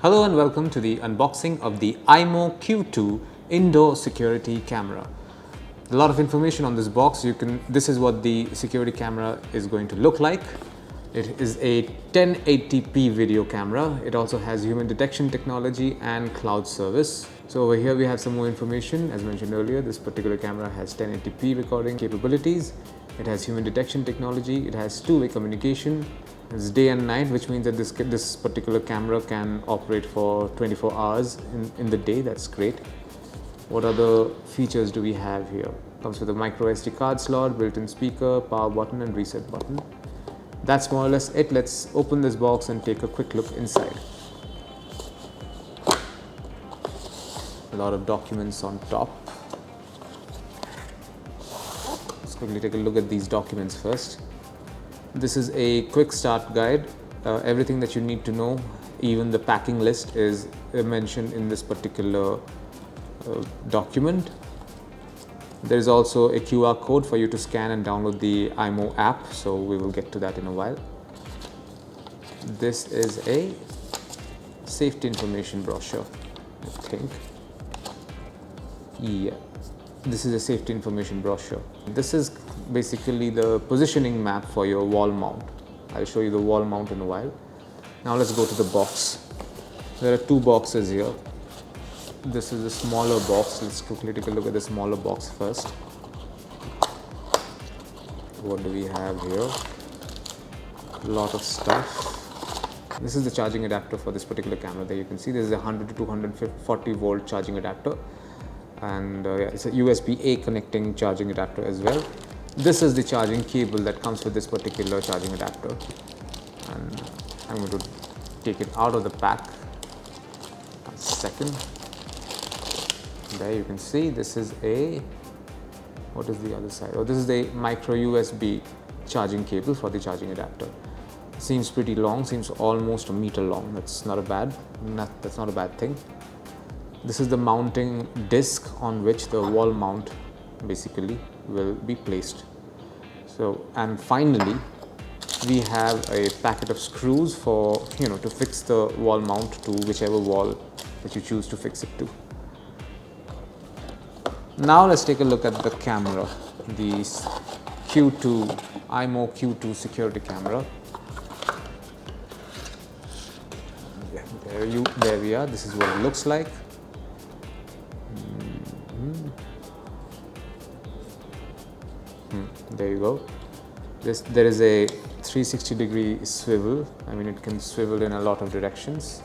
Hello and welcome to the unboxing of the Imou Q2 indoor security camera. A lot of information on this box. This is what the security camera is going to look like. It is a 1080p video camera. It also has human detection technology and cloud service. So over here we have some more information. As mentioned earlier, this particular camera has 1080p recording capabilities. It has human detection technology. It has two-way communication. It's day and night, which means that this particular camera can operate for 24 hours in the day. That's great. What other features do we have here? Comes with a micro SD card slot, built-in speaker, power button and reset button. That's more or less it. Let's open this box and take a quick look inside. A lot of documents on top. Let's quickly take a look at these documents first. This is a quick start guide. Everything that you need to know, even the packing list, is mentioned in this particular document. There is also a QR code for you to scan and download the Imou app, so we will get to that in a while. This is a safety information brochure, I think. Yeah, this is a safety information brochure. This is basically the positioning map for your wall mount. I'll show you the wall mount in a while. Now let's go to the box. There are two boxes here. This is a smaller box. Let's quickly take a look at the smaller box first. What do we have here? A lot of stuff. This is the charging adapter for this particular camera. There you can see this is a 100 to 240 volt charging adapter, and it's a USB-A connecting charging adapter as well. This is the charging cable that comes with this particular charging adapter, and I'm going to take it out of the pack. One second. There you can see this is a, what is the other side? Oh, this is the micro USB charging cable for the charging adapter. Seems pretty long, seems almost a meter long. That's not a bad thing. This is the mounting disc on which the wall mount basically will be placed. So, and finally we have a packet of screws for, to fix the wall mount to whichever wall that you choose to fix it to. Now let's take a look at the camera, the Imou Q2 security camera. There we are. This is what it looks like. There you go. There is a 360-degree swivel. I mean, it can swivel in a lot of directions.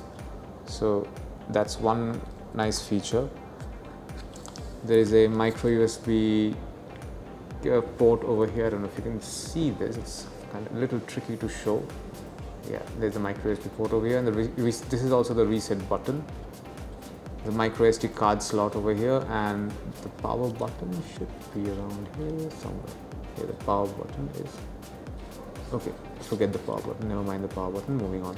So that's one nice feature. There is a micro USB port over here. I don't know if you can see this. It's kind of a little tricky to show. Yeah, there's a micro USB port over here, and this is also the reset button. The micro SD card slot over here, and the power button should be around here somewhere. Here the power button is. Okay, forget the power button. Never mind the power button. Moving on.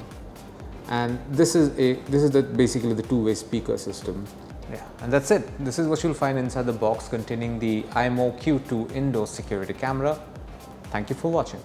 And this is basically the two-way speaker system. Yeah, and that's it. This is what you'll find inside the box containing the Imou Q2 indoor security camera. Thank you for watching.